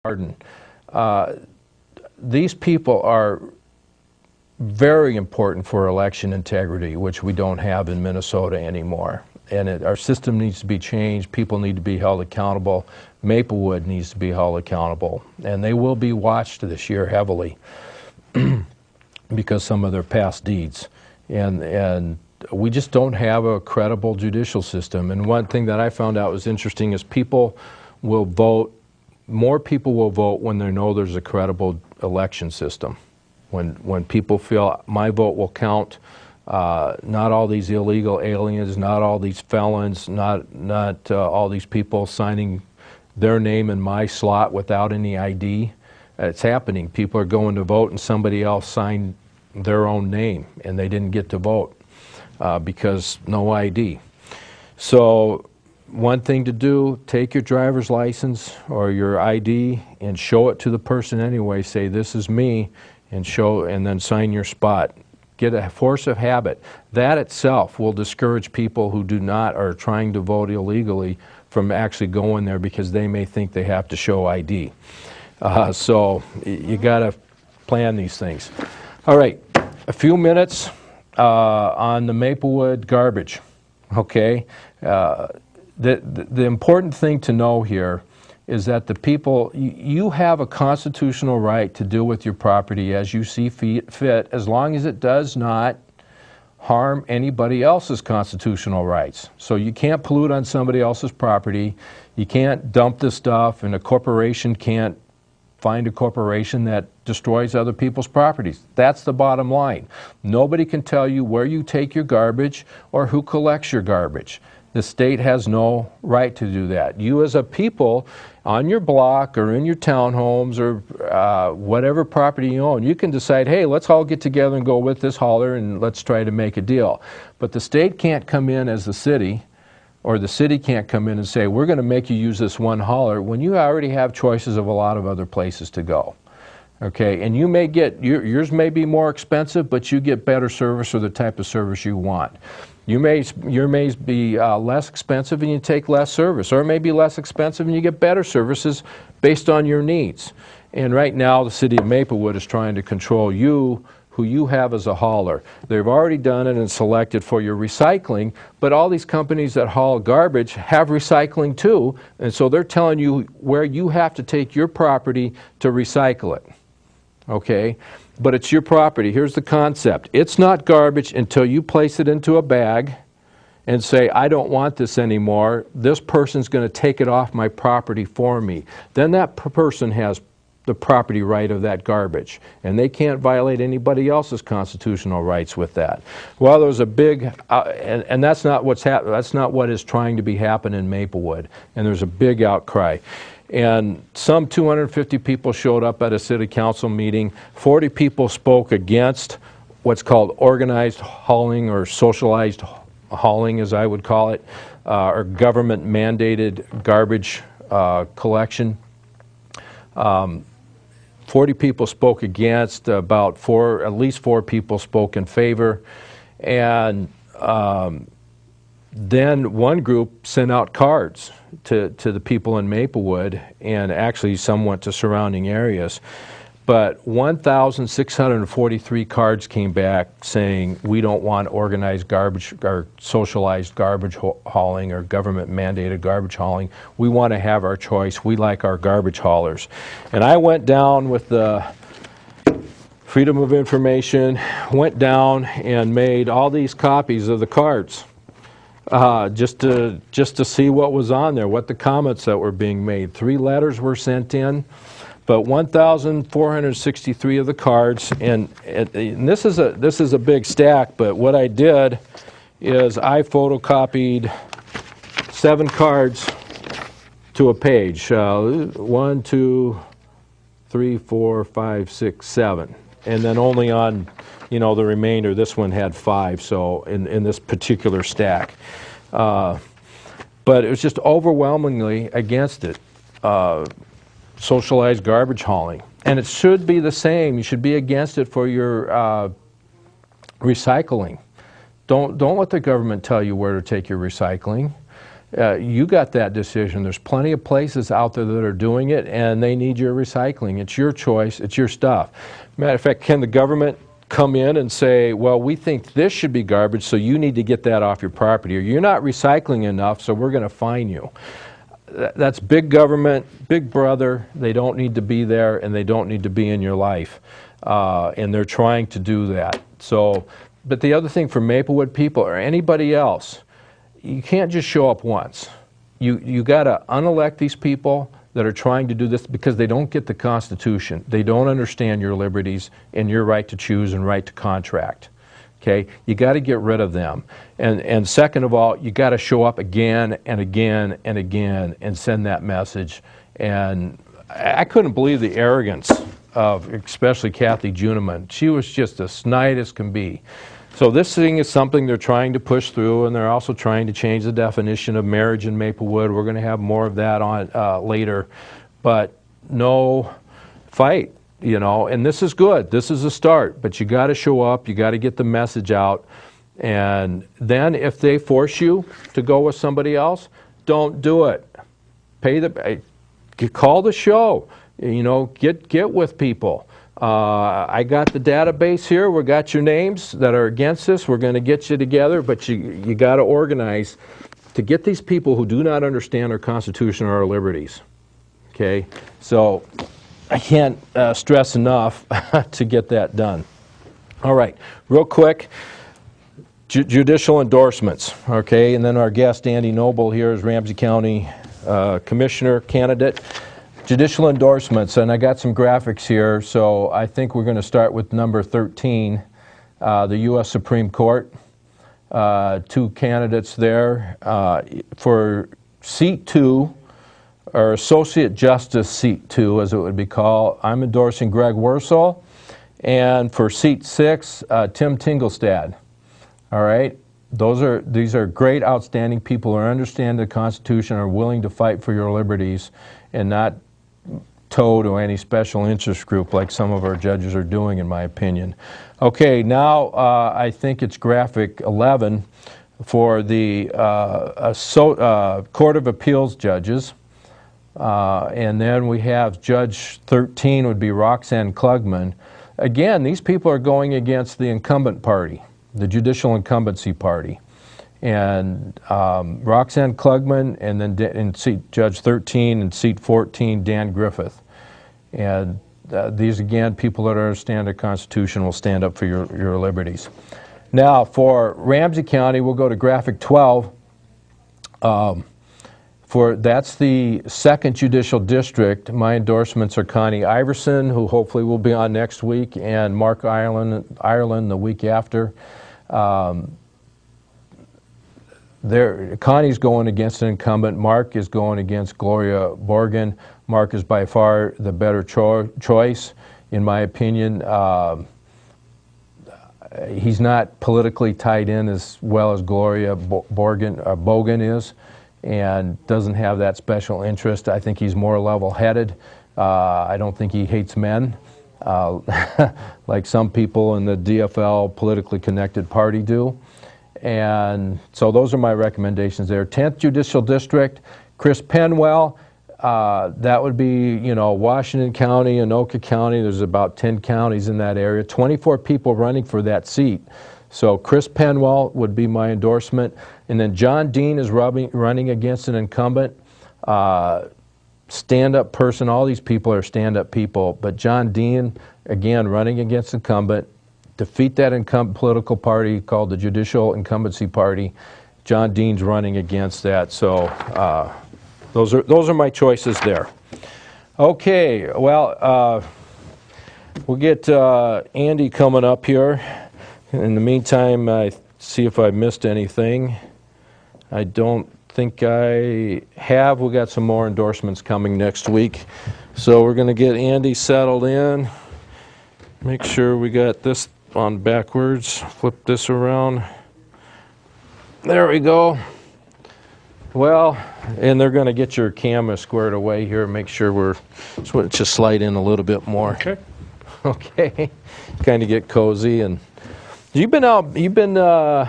garden. These people are very important for election integrity, which we don't have in Minnesota anymore. And our system needs to be changed. People need to be held accountable. Maplewood needs to be held accountable. And they will be watched this year heavily because some of their past deeds. And we just don't have a credible judicial system. And one thing that I found out was interesting is people will vote, more people will vote when they know there's a credible election system. When people feel my vote will count, not all these illegal aliens, not all these felons, not all these people signing their name in my slot without any ID. It's happening. People are going to vote and somebody else signed their own name and they didn't get to vote because no ID. So one thing to do, take your driver's license or your ID and show it to the person anyway. Say, this is me, and then sign your spot. Get a force of habit. That itself will discourage people who do not or are trying to vote illegally from actually going there because they may think they have to show ID. So you got to plan these things. All right, a few minutes on the Maplewood garbage. Okay, the important thing to know here is that the people, you have a constitutional right to do with your property as you see fit, as long as it does not harm anybody else's constitutional rights. So you can't pollute on somebody else's property, you can't dump this stuff, and a corporation can't find a corporation that destroys other people's properties. That's the bottom line. Nobody can tell you where you take your garbage or who collects your garbage. The state has no right to do that. You as a people on your block or in your townhomes or whatever property you own, you can decide, hey, let's all get together and go with this hauler and let's try to make a deal. But the state can't come in as the city, or the city can't come in and say, we're going to make you use this one hauler when you already have choices of a lot of other places to go. Okay, and you may get, yours may be more expensive, but you get better service or the type of service you want. Your may be less expensive and you take less service, or it may be less expensive and you get better services based on your needs. And right now the city of Maplewood is trying to control you, who you have as a hauler. They've already done it and selected for your recycling, but all these companies that haul garbage have recycling too, and so they're telling you where you have to take your property to recycle it. Okay? But it's your property. Here's the concept. It's not garbage until you place it into a bag and say, I don't want this anymore. This person's going to take it off my property for me. Then that person has the property right of that garbage, and they can't violate anybody else's constitutional rights with that. Well, there's a big, and that's not what's that's not what is trying to be happening in Maplewood, and there's a big outcry. And some 250 people showed up at a city council meeting. 40 people spoke against what's called organized hauling, or socialized hauling as I would call it, or government mandated garbage collection. 40 people spoke against, at least four people spoke in favor, and then one group sent out cards to the people in Maplewood, and actually some went to surrounding areas. But 1,643 cards came back saying, we don't want organized garbage or socialized garbage hauling or government mandated garbage hauling. We want to have our choice. We like our garbage haulers. And I went down with the Freedom of Information, went down and made all these copies of the cards. Just to see what was on there, what the comments that were being made. 3 letters were sent in, but 1,463 of the cards, and this is a big stack. But what I did is I photocopied 7 cards to a page. 1, 2, 3, 4, 5, 6, 7, and then only on, you know, the remainder. This one had 5, so in this particular stack. But it was just overwhelmingly against it, socialized garbage hauling. And it should be the same. You should be against it for your recycling. Don't let the government tell you where to take your recycling. You got that decision. There's plenty of places out there that are doing it, and they need your recycling. It's your choice. It's your stuff. Matter of fact, can the government come in and say, well, we think this should be garbage, so you need to get that off your property, or you're not recycling enough, so we're going to fine you? That's big government, big brother. They don't need to be there, and they don't need to be in your life. And they're trying to do that. So, but the other thing for Maplewood people or anybody else, you can't just show up once. You got to unelect these people that are trying to do this because they don't get the Constitution. They don't understand your liberties and your right to choose and right to contract. Okay, you got to get rid of them. And second of all, you got to show up again and again and again and send that message. And I couldn't believe the arrogance of especially Kathy Juniman. She was just as snide as can be. So this thing is something they're trying to push through, and they're also trying to change the definition of marriage in Maplewood. We're going to have more of that on later. But no fight. You know, and this is good. This is a start, but you got to show up. You got to get the message out. And then if they force you to go with somebody else, don't do it. Call the show. You know, get with people. I got the database here. We got your names that are against this. We're going to get you together, but you got to organize to get these people who do not understand our Constitution or our liberties. Okay, so I can't stress enough to get that done. All right, real quick, judicial endorsements, okay, and then our guest Andy Noble here is Ramsey County Commissioner candidate. Judicial endorsements, and I got some graphics here, so I think we're going to start with number 13, the U.S. Supreme Court. Two candidates there. For seat 2, or Associate Justice Seat 2, as it would be called, I'm endorsing Greg Wursel. And for Seat 6, Tim Tingelstad. All right? These are great, outstanding people who understand the Constitution, are willing to fight for your liberties, and not toe to any special interest group like some of our judges are doing, in my opinion. Okay, now I think it's graphic 11 for the Court of Appeals judges. And then we have Judge 13 would be Roxanne Klugman. Again, these people are going against the incumbent party, the Judicial Incumbency Party. And Roxanne Klugman, and then in seat Judge 13 and seat 14, Dan Griffith. And these, again, people that understand the Constitution will stand up for your liberties. Now, for Ramsey County, we'll go to graphic 12. That's the 2nd Judicial District. My endorsements are Connie Iverson, who hopefully will be on next week, and Mark Ireland the week after. Connie's going against an incumbent. Mark is going against Gloria Borgen. Mark is by far the better choice, in my opinion. He's not politically tied in as well as Gloria Bogan is, and doesn't have that special interest. I think he's more level-headed. I don't think he hates men, like some people in the DFL politically connected party do. And so those are my recommendations there. 10th Judicial District, Chris Penwell. That would be, you know, Washington County, Anoka County. There's about 10 counties in that area. 24 people running for that seat. So Chris Penwell would be my endorsement. And then John Dean is running against an incumbent. Stand-up person. All these people are stand-up people. But John Dean, again, running against incumbent. Defeat that incumbent political party called the Judicial Incumbency Party. John Dean's running against that. So those are my choices there. Okay, well, we'll get Andy coming up here. In the meantime, I see if I missed anything. I don't think I have. We got some more endorsements coming next week. So we're going to get Andy settled in. Make sure we got this on backwards. Flip this around. There we go. Well, and they're going to get your camera squared away here. Make sure we're just slide in a little bit more. Okay. Okay. Kind of get cozy. And you've been out. You've been out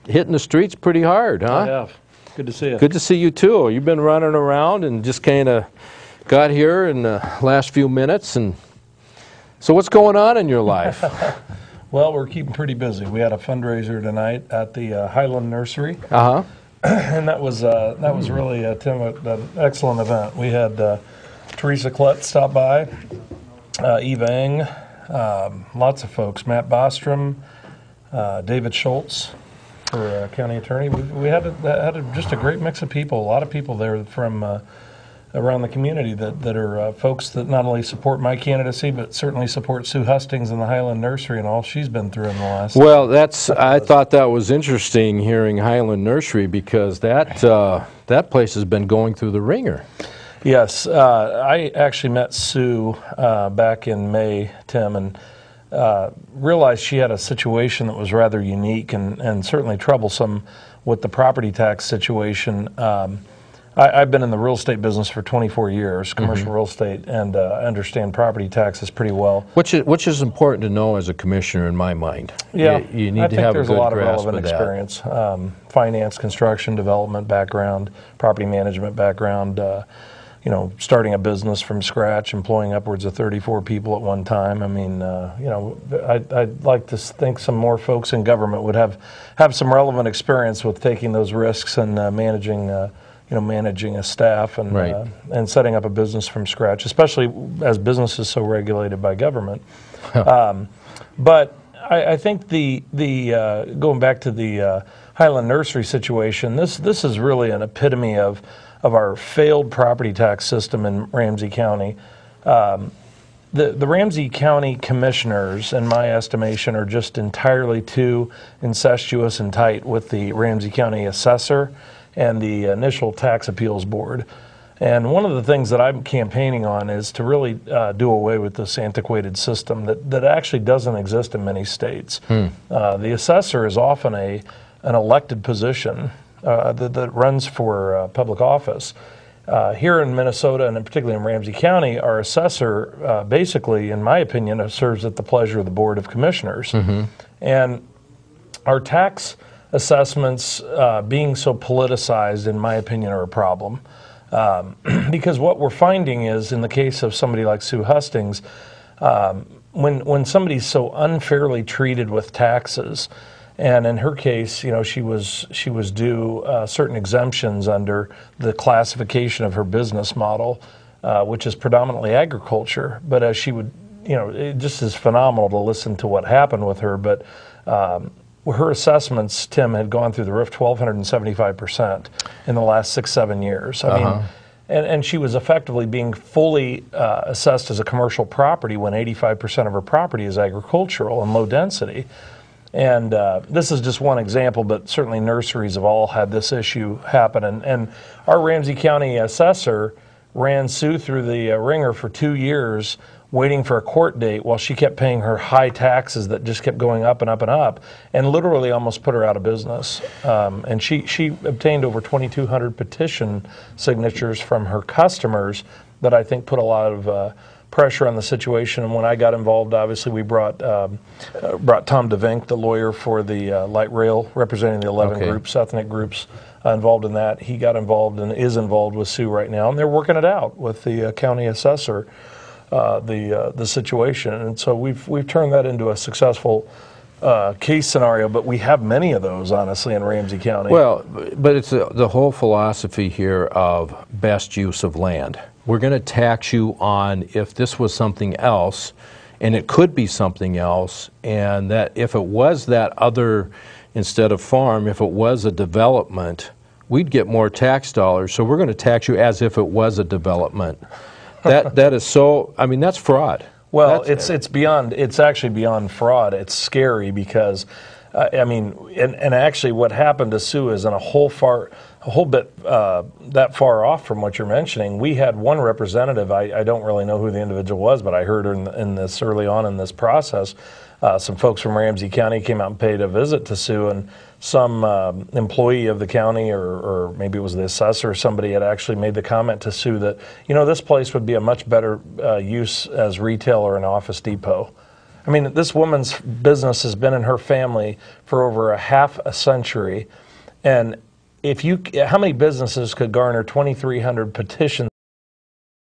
hitting the streets pretty hard, huh? I have. Good to see you. Good to see you too. You've been running around and just kind of got here in the last few minutes. And so what's going on in your life? Well, we're keeping pretty busy. We had a fundraiser tonight at the Highland Nursery. Uh-huh. And that was really, Tim, an excellent event. We had Teresa Klett stop by, Eva Eng, lots of folks, Matt Bostrom, David Schultz for county attorney. We had just a great mix of people, a lot of people there from around the community that are folks that not only support my candidacy, but certainly support Sue Hustings and the Highland Nursery and all she's been through in the last. Well, I thought that was interesting hearing Highland Nursery because that place has been going through the ringer. Yes, I actually met Sue back in May, Tim, and realized she had a situation that was rather unique and certainly troublesome with the property tax situation. I've been in the real estate business for 24 years, commercial real estate, and I understand property taxes pretty well. Which is important to know as a commissioner in my mind. Yeah, you need to have a good grasp of that. I think there's a lot of relevant experience, finance, construction, development background, property management background, starting a business from scratch, employing upwards of 34 people at one time. I mean, I'd like to think some more folks in government would have some relevant experience with taking those risks and managing a staff and right. And setting up a business from scratch, especially as business is so regulated by government. But I think the going back to the Highland Nursery situation, this is really an epitome of our failed property tax system in Ramsey County. The Ramsey County commissioners, in my estimation, are just entirely too incestuous and tight with the Ramsey County assessor and the initial tax appeals board. And one of the things that I'm campaigning on is to really do away with this antiquated system that actually doesn't exist in many states. The assessor is often an elected position that runs for public office. Here in Minnesota, and particularly in Ramsey County, our assessor basically, in my opinion, serves at the pleasure of the Board of Commissioners. And our tax assessments being so politicized, in my opinion, are a problem. Because what we're finding is, in the case of somebody like Sue Hustings, when somebody's so unfairly treated with taxes, and in her case, she was due certain exemptions under the classification of her business model, which is predominantly agriculture. But as she would, it just is phenomenal to listen to what happened with her. But her assessments, Tim, had gone through the roof 1,275% in the last 6-7 years. I mean, and she was effectively being fully assessed as a commercial property when 85% of her property is agricultural and low density. And this is just one example, but certainly nurseries have all had this issue happen. And our Ramsey County assessor ran Sue through the ringer for 2 years, waiting for a court date while she kept paying her high taxes that just kept going up and up and up, and literally almost put her out of business. And she obtained over 2,200 petition signatures from her customers that I think put a lot of pressure on the situation. And when I got involved, obviously we brought Tom DeVink, the lawyer for the light rail, representing the 11 groups, ethnic groups involved in that. He got involved and is involved with Sue right now, and they're working it out with the county assessor, the situation. And so we've turned that into a successful case scenario, but we have many of those, honestly, in Ramsey County. Well, but it's the whole philosophy here of best use of land. We're going to tax you on if this was something else, and it could be something else, and that if it was that other, instead of farm, if it was a development, we'd get more tax dollars, so we're going to tax you as if it was a development. That is so, I mean, that's fraud. Well, it's actually beyond fraud. It's scary because, I mean, and actually what happened to Sue is in a whole bit that far off from what you're mentioning. We had one representative, I don't really know who the individual was, but I heard her in this early on in this process. Some folks from Ramsey County came out and paid a visit to Sue, and some employee of the county, or maybe it was the assessor or somebody, had actually made the comment to Sue that, this place would be a much better use as retail or an Office Depot. I mean, this woman's business has been in her family for over a half a century, and how many businesses could garner 2,300 petitions